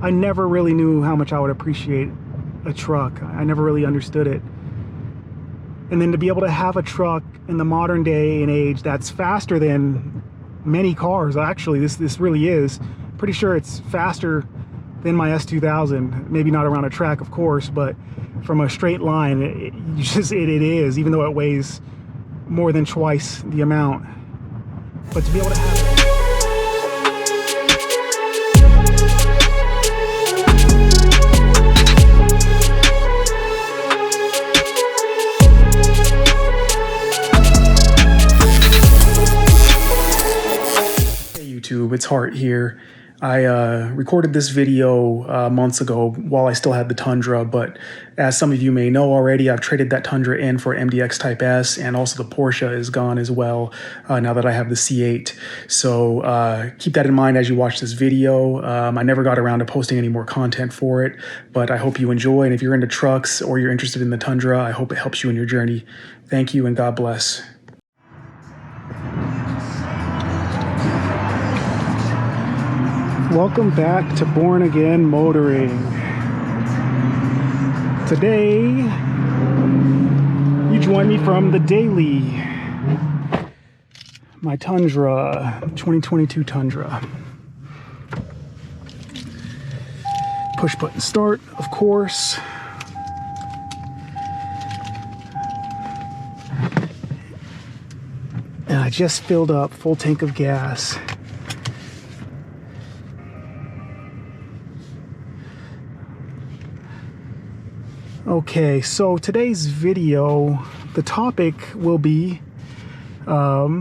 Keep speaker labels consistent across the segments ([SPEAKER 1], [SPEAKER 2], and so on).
[SPEAKER 1] I never really knew how much I would appreciate a truck. I never really understood it. And then to be able to have a truck in the modern day and age that's faster than many cars, actually, this really is. Pretty sure it's faster than my S2000. Maybe not around a track, of course, but from a straight line, it is, even though it weighs more than twice the amount. But to be able to have it. It's Hart here. I recorded this video months ago while I still had the Tundra, but as some of you may know already, I've traded that Tundra in for MDX Type S, and also the Porsche is gone as well now that I have the C8. So keep that in mind as you watch this video. I never got around to posting any more content for it, but I hope you enjoy, and if you're into trucks or you're interested in the Tundra, I hope it helps you in your journey. Thank you and God bless. Welcome back to Born Again Motoring. Today, you join me from the daily. My Tundra, 2022 Tundra. Push button start, of course. And I just filled up full tank of gas. Okay, so today's video, the topic will be why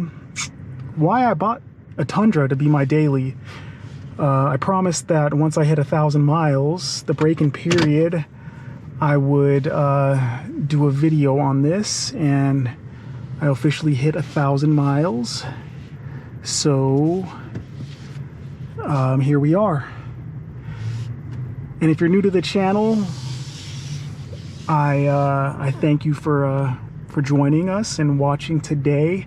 [SPEAKER 1] I bought a Tundra to be my daily. I promised that once I hit 1,000 miles, the break-in period, I would do a video on this, and I officially hit 1,000 miles. So here we are. And if you're new to the channel, I thank you for joining us and watching today.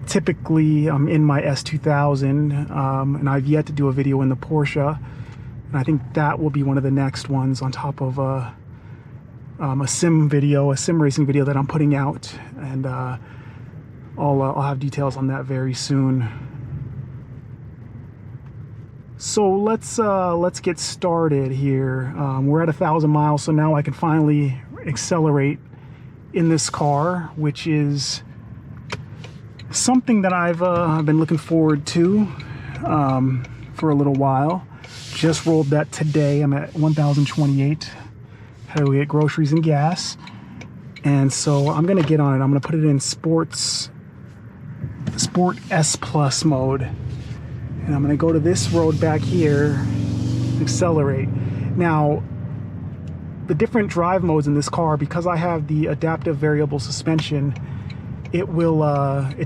[SPEAKER 1] Typically, I'm in my S2000, and I've yet to do a video in the Porsche, and I think that will be one of the next ones on top of a sim racing video that I'm putting out, and I'll have details on that very soon. So let's get started here. We're at 1,000 miles, so now I can finally accelerate in this car, which is something that I've been looking forward to for a little while. Just rolled that today. I'm at 1,028. Had to get groceries and gas, and so I'm gonna get on it. I'm gonna put it in Sport S Plus mode. And I'm going to go to this road back here, accelerate. Now, the different drive modes in this car, because I have the adaptive variable suspension, it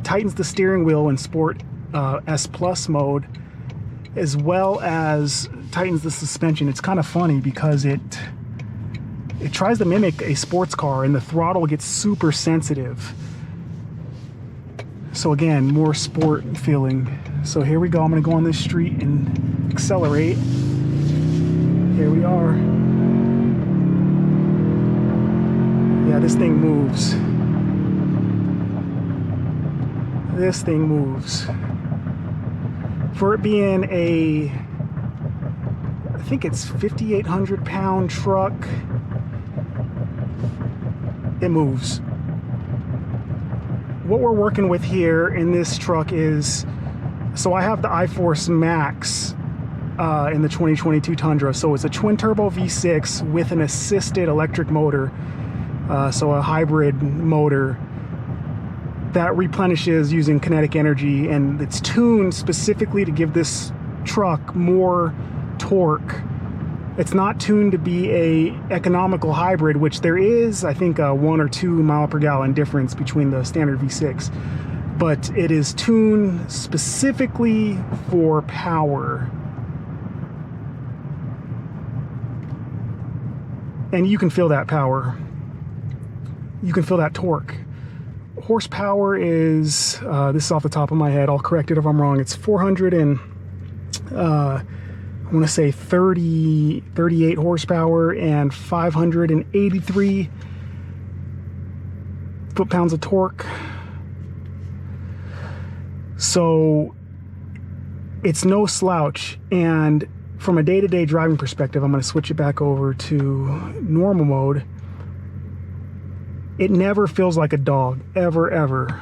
[SPEAKER 1] tightens the steering wheel in Sport S Plus mode, as well as tightens the suspension. It's kind of funny because it tries to mimic a sports car, and the throttle gets super sensitive. So again, more sport feeling. So here we go. I'm going to go on this street and accelerate. Here we are. Yeah, this thing moves. This thing moves. For it being I think it's 5,800 pound truck, it moves. What we're working with here in this truck is, so I have the iForce Max in the 2022 Tundra. So it's a twin turbo V6 with an assisted electric motor. So a hybrid motor that replenishes using kinetic energy, and it's tuned specifically to give this truck more torque. It's not tuned to be a economical hybrid, which there is, I think, a 1 or 2 mile per gallon difference between the standard V6. But it is tuned specifically for power. And you can feel that power. You can feel that torque. Horsepower is, this is off the top of my head, I'll correct it if I'm wrong, it's 400 and I want to say 38 horsepower and 583 foot-pounds of torque. So it's no slouch. And from a day-to-day driving perspective, I'm going to switch it back over to normal mode. It never feels like a dog, ever.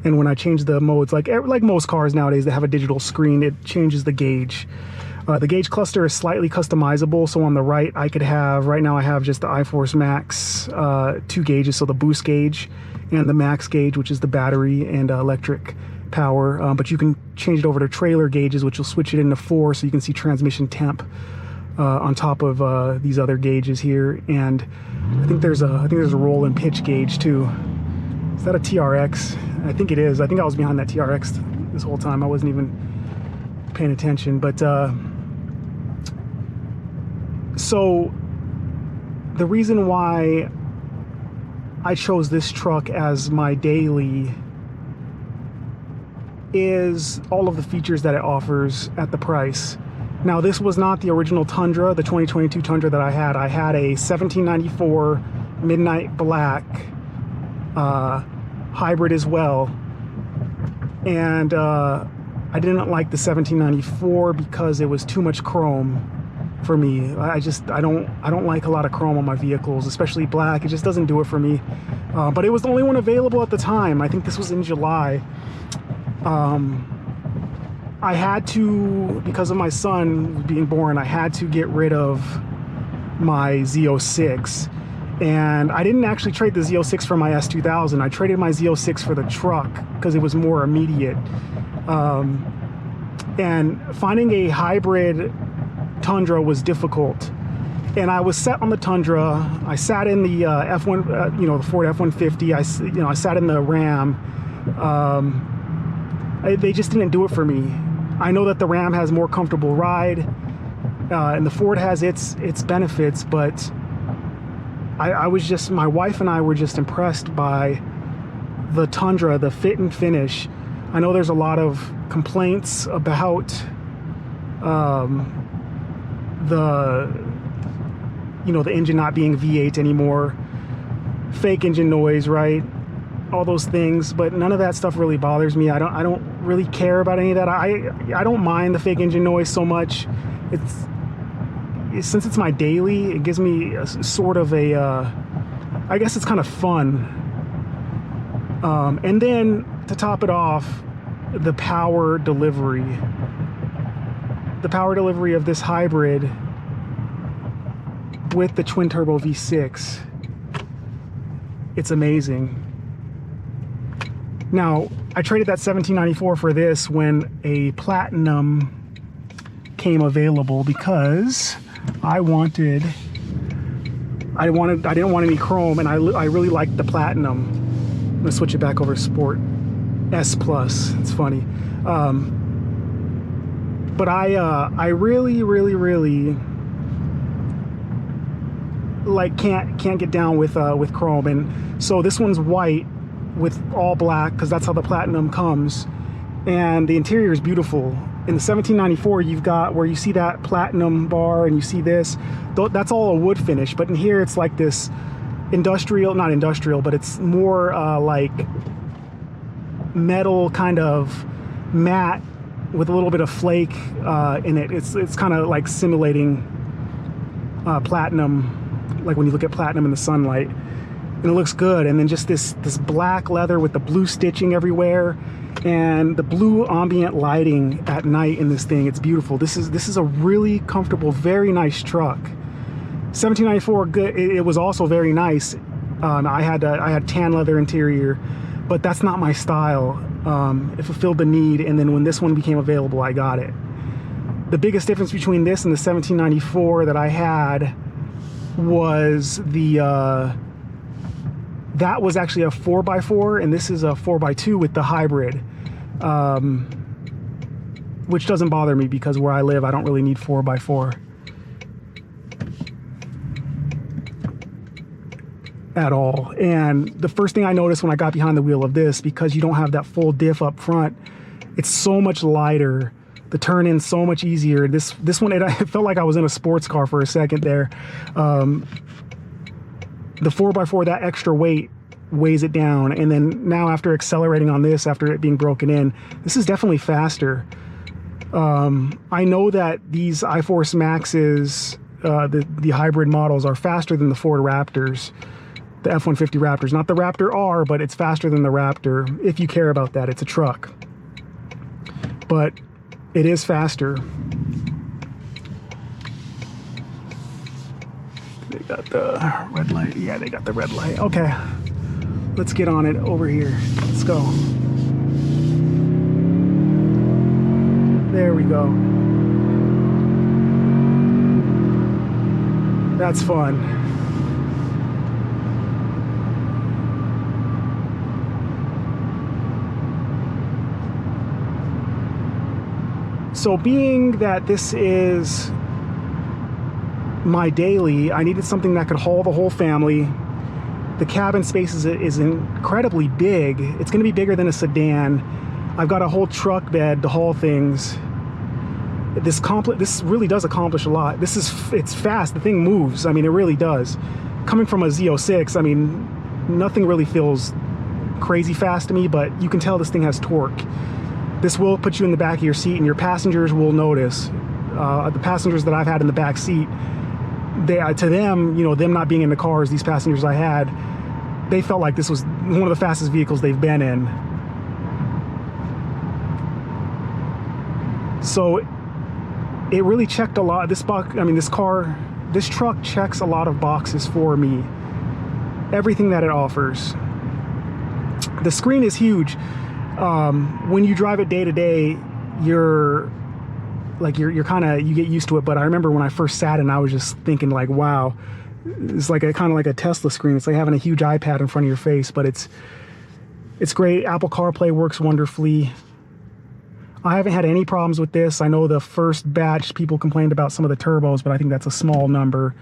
[SPEAKER 1] And when I change the modes, like most cars nowadays that have a digital screen, it changes the gauge. The gauge cluster is slightly customizable. So on the right, I could have, right now I have just the iForce Max 2 gauges, so the boost gauge and the max gauge, which is the battery and electric power. But you can change it over to trailer gauges, which will switch it into 4, so you can see transmission temp on top of these other gauges here. And I think there's a roll and pitch gauge too. Is that a TRX? I think it is. I think I was behind that TRX this whole time. I wasn't even paying attention. But so the reason why I chose this truck as my daily is all of the features that it offers at the price. Now, this was not the original Tundra, the 2022 Tundra that I had. I had a 1794 Midnight Black hybrid as well, and I didn't like the 1794 because it was too much chrome for me. I don't like a lot of chrome on my vehicles, especially black. It just doesn't do it for me. But it was the only one available at the time. I think this was in July. I had to, because of my son being born, I had to get rid of my Z06. And I didn't actually trade the Z06 for my S2000. I traded my Z06 for the truck because it was more immediate. And finding a hybrid Tundra was difficult. And I was set on the Tundra. I sat in the F1, the Ford F-150. I sat in the Ram. They just didn't do it for me. I know that the Ram has more comfortable ride, and the Ford has its benefits, but my wife and I were just impressed by the Tundra, the fit and finish. I know there's a lot of complaints about the engine not being V8 anymore, fake engine noise, right? All those things, but none of that stuff really bothers me. I don't really care about any of that. I don't mind the fake engine noise so much. Since it's my daily, it gives me a sort of a I guess it's kind of fun. And then to top it off, the power delivery of this hybrid with the twin turbo V6, it's amazing. Now, I traded that 1794 for this when a Platinum came available because I didn't want any chrome, and I really liked the Platinum. I'm gonna switch it back over to Sport S Plus. It's funny, but I really like can't get down with chrome, and so this one's white with all black because that's how the Platinum comes, and the interior is beautiful. In the 1794, you've got where you see that Platinum bar and you see this, that's all a wood finish, but in here it's like this not industrial, but it's more like metal, kind of matte with a little bit of flake in it. It's kind of like simulating platinum, like when you look at platinum in the sunlight. And it looks good. And then just this black leather with the blue stitching everywhere, and the blue ambient lighting at night in this thing. It's beautiful. This is a really comfortable, very nice truck. 1794, good. It was also very nice. I had tan leather interior, but that's not my style. It fulfilled the need, and then when this one became available, I got it. The biggest difference between this and the 1794 that I had was that was actually a 4x4, and this is a 4x2 with the hybrid, which doesn't bother me because where I live, I don't really need 4x4 at all. And the first thing I noticed when I got behind the wheel of this, because you don't have that full diff up front, it's so much lighter The turn in so much easier. This one, it felt like I was in a sports car for a second there. The 4x4, that extra weight weighs it down, and then now after accelerating on this, after it being broken in, this is definitely faster. I know that these iForce Maxes, the hybrid models, are faster than the Ford Raptors, the F-150 Raptors. Not the Raptor R, but it's faster than the Raptor, if you care about that. It's a truck. But it is faster. They got the red light. Yeah, they got the red light. Okay. Let's get on it over here. Let's go. There we go. That's fun. So being that this is my daily, I needed something that could haul the whole family. The cabin space is incredibly big. It's going to be bigger than a sedan. I've got a whole truck bed to haul things. This really does accomplish a lot. It's fast. The thing moves. I mean, it really does. Coming from a Z06, I mean, nothing really feels crazy fast to me, but you can tell this thing has torque. This will put you in the back of your seat, and your passengers will notice. The passengers that I've had in the back seat, to them, you know, them not being in the cars, these passengers I had, they felt like this was one of the fastest vehicles they've been in. So it really checked a lot. This truck checks a lot of boxes for me. Everything that it offers. The screen is huge. When you drive it day to day, you get used to it. But I remember when I first sat in, I was just thinking like, wow, it's like kind of like a Tesla screen. It's like having a huge iPad in front of your face, but it's great. Apple CarPlay works wonderfully. I haven't had any problems with this. I know the first batch people complained about some of the turbos, but I think that's a small number.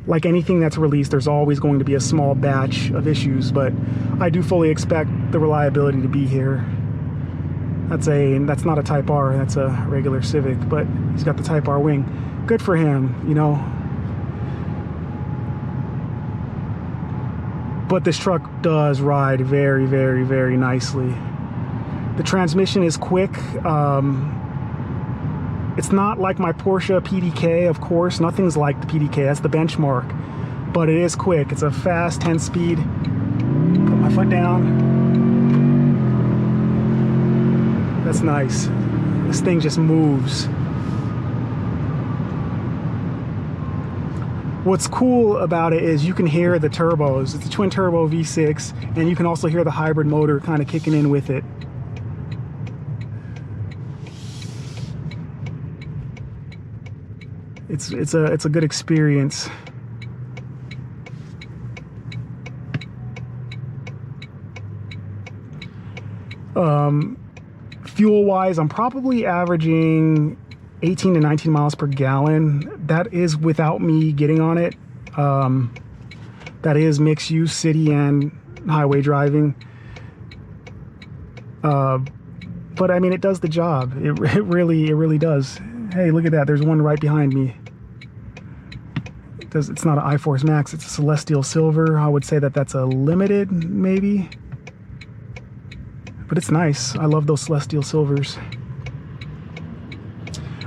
[SPEAKER 1] Like anything that's released, there's always going to be a small batch of issues, but I do fully expect the reliability to be here. That's not a Type R, that's a regular Civic, but he's got the Type R wing. Good for him, you know. But this truck does ride very, very, very nicely. The transmission is quick. It's not like my Porsche PDK, of course. Nothing's like the PDK, that's the benchmark. But it is quick. It's a fast 10-speed. Put my foot down. That's nice. This thing just moves. What's cool about it is you can hear the turbos. It's a twin turbo V6, and you can also hear the hybrid motor kind of kicking in with it. It's a good experience. Fuel wise, I'm probably averaging 18 to 19 miles per gallon. That is without me getting on it. That is mixed use, city and highway driving. But I mean, it does the job. It really does. Hey, look at that. There's one right behind me. It's not an iForce Max. It's a Celestial Silver. I would say that that's a limited, maybe. But it's nice. I love those Celestial Silvers.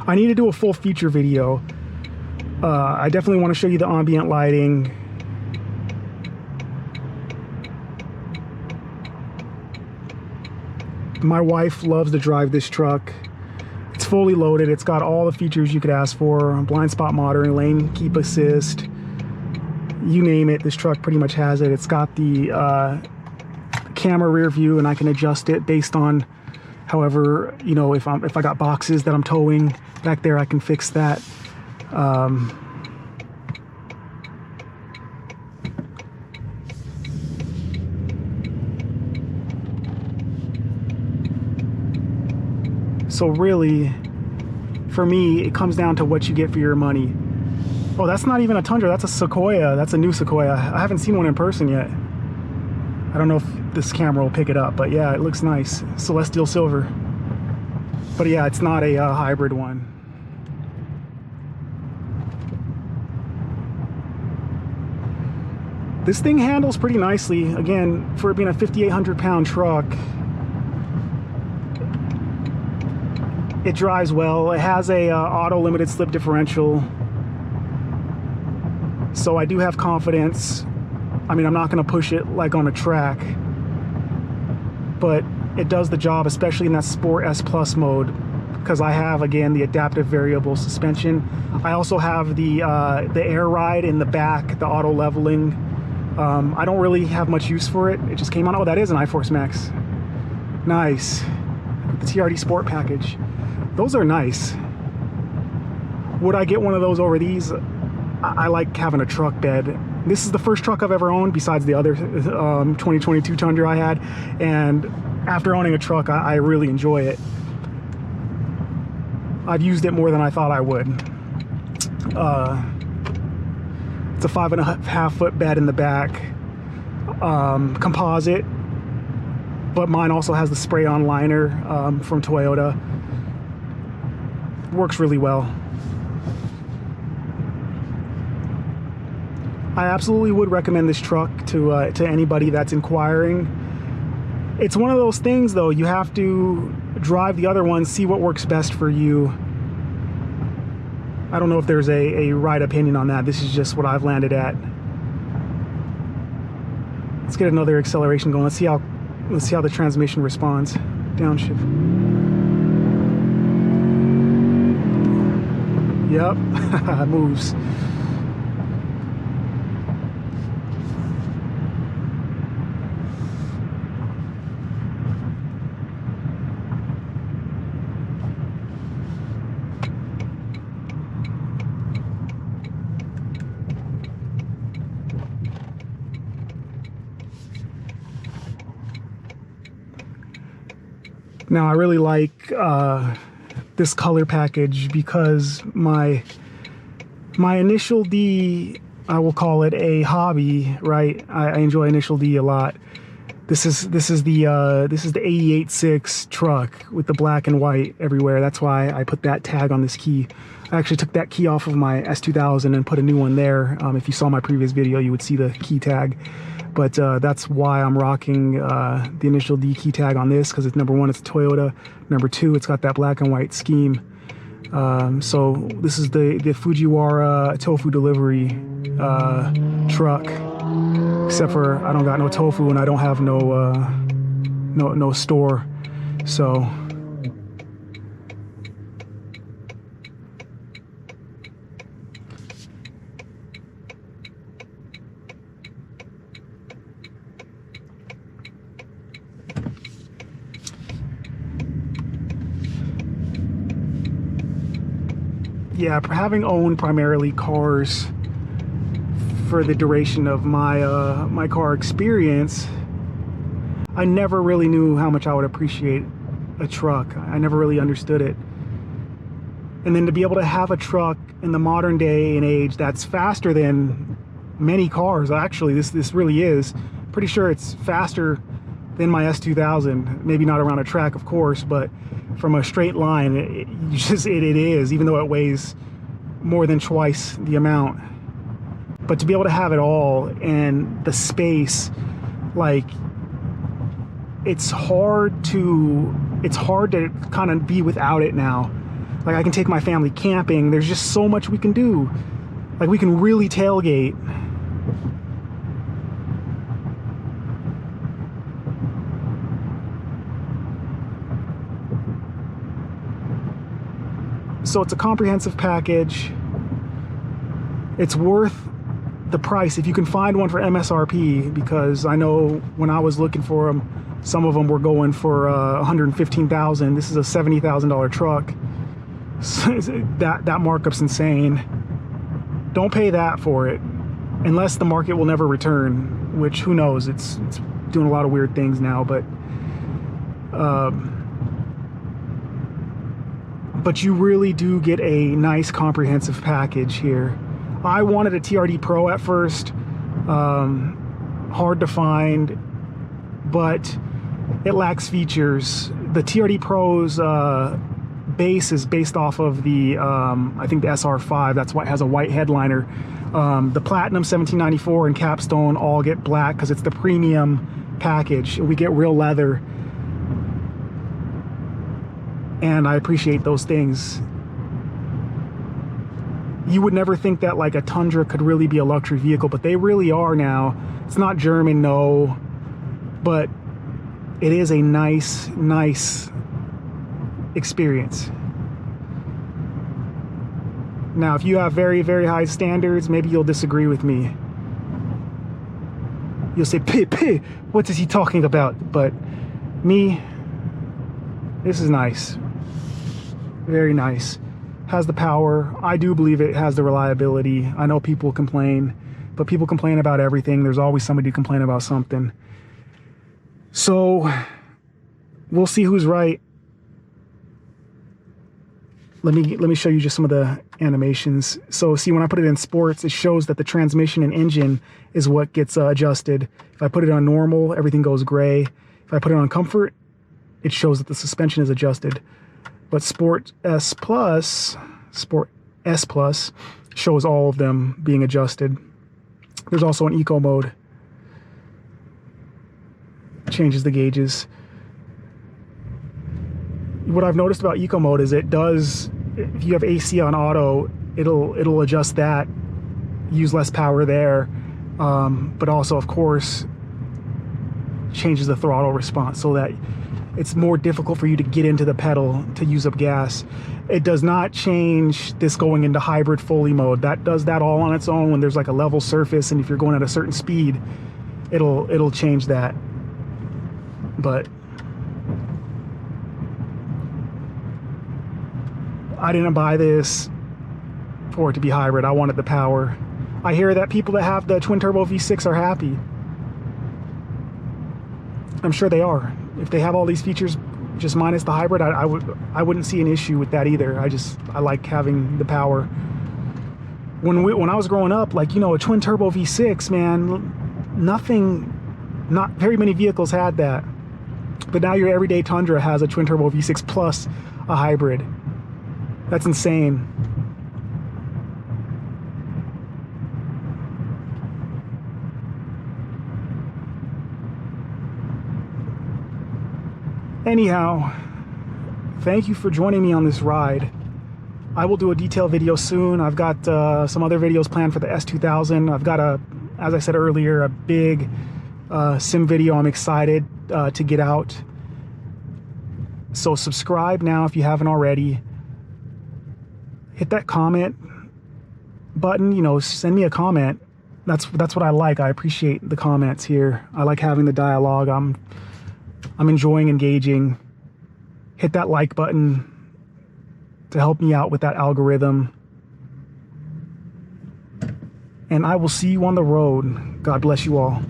[SPEAKER 1] I need to do a full feature video. I definitely want to show you the ambient lighting. My wife loves to drive this truck. It's fully loaded. It's got all the features you could ask for. Blind spot monitoring, lane keep assist. You name it, this truck pretty much has it. It's got the camera rear view, and I can adjust it based on however, you know, if I got boxes that I'm towing back there, I can fix that. So really, for me, it comes down to what you get for your money. Oh, that's not even a Tundra, that's a Sequoia. That's a new Sequoia. I haven't seen one in person yet. I don't know if this camera will pick it up, but yeah, it looks nice. Celestial Silver. But yeah, it's not a hybrid one. This thing handles pretty nicely. Again, for it being a 5,800 pound truck, it drives well. It has a auto limited slip differential, so I do have confidence. I mean, I'm not going to push it like on a track, but it does the job, especially in that Sport S Plus mode, because I have, again, the adaptive variable suspension. I also have the air ride in the back, the auto leveling. I don't really have much use for it. It just came on. Oh, that is an iForce Max. Nice. The TRD Sport package. Those are nice. Would I get one of those over these? I like having a truck bed. This is the first truck I've ever owned besides the other 2022 Tundra I had, and after owning a truck, I really enjoy it. I've used it more than I thought I would. It's a 5.5 foot bed in the back, composite, but mine also has the spray-on liner from Toyota. Works really well. I absolutely would recommend this truck to anybody that's inquiring. It's one of those things, though, you have to drive the other ones, see what works best for you. I don't know if there's a right opinion on that. This is just what I've landed at. Let's get another acceleration going. Let's see how the transmission responds. Downshift. Yep, it moves. Now I really like this color package because my Initial D, I will call it a hobby, right? I enjoy Initial D a lot. This is the 88.6 truck with the black and white everywhere. That's why I put that tag on this key. I actually took that key off of my S2000 and put a new one there. If you saw my previous video, you would see the key tag. But that's why I'm rocking the Initial D key tag on this, because it's number one, it's a Toyota. Number two, it's got that black and white scheme. So this is the Fujiwara tofu delivery truck. Except for I don't got no tofu and I don't have no store. So yeah, having owned primarily cars for the duration of my my car experience, I never really knew how much I would appreciate a truck. I never really understood it. And then to be able to have a truck in the modern day and age that's faster than many cars, actually this really is. Pretty sure it's faster than my S2000. Maybe not around a track, of course, but from a straight line, it is, even though it weighs more than twice the amount. But to be able to have it all and the space, like, it's hard to kind of be without it now. Like, I can take my family camping. There's just so much we can do. Like, we can really tailgate. So it's a comprehensive package. It's worth the price if you can find one for MSRP, because I know when I was looking for them, some of them were going for $115,000. This is a $70,000 truck. So that markup's insane. Don't pay that for it unless the market will never return, which who knows. It's doing a lot of weird things now, but you really do get a nice comprehensive package here. I wanted a TRD Pro at first, hard to find, but it lacks features. The TRD Pro's base is based off of the I think the SR5. That's why it has a white headliner. The Platinum 1794 and Capstone all get black because it's the premium package. We get real leather, and I appreciate those things. You would never think that like a Tundra could really be a luxury vehicle, but they really are now. It's not German, no, but it is a nice experience. Now, if you have very, very high standards, maybe you'll disagree with me. You'll say, "Pih, what is he talking about?" But me, this is nice. Very nice. Has the power. I do believe it has the reliability. I know people complain, but people complain about everything. There's always somebody to complain about something. So we'll see who's right. Let me show you just some of the animations. So see, when I put it in sports, it shows that the transmission and engine is what gets adjusted. If I put it on normal, everything goes gray. If I put it on comfort, it shows that the suspension is adjusted. But Sport S Plus shows all of them being adjusted. There's also an eco mode. Changes the gauges. What I've noticed about eco mode is it does, if you have AC on auto, it'll adjust that, use less power there, but also of course changes the throttle response so that it's more difficult for you to get into the pedal to use up gas. It does not change this going into hybrid fully mode. That does that all on its own when there's like a level surface, and if you're going at a certain speed, it'll change that. But I didn't buy this for it to be hybrid. I wanted the power. I hear that people that have the twin turbo V6 are happy. I'm sure they are. If they have all these features just minus the hybrid, I wouldn't see an issue with that either. I like having the power. When I was growing up, like, you know, a twin turbo V6, man, not very many vehicles had that. But now your everyday Tundra has a twin turbo V6 plus a hybrid. That's insane. Anyhow, thank you for joining me on this ride. I will do a detailed video soon. I've got some other videos planned for the S2000. I've got as I said earlier, a big sim video I'm excited to get out. So subscribe now if you haven't already. Hit that comment button, you know, send me a comment. That's what I like. I appreciate the comments here. I like having the dialogue. I'm enjoying engaging. Hit that like button to help me out with that algorithm. And I will see you on the road. God bless you all.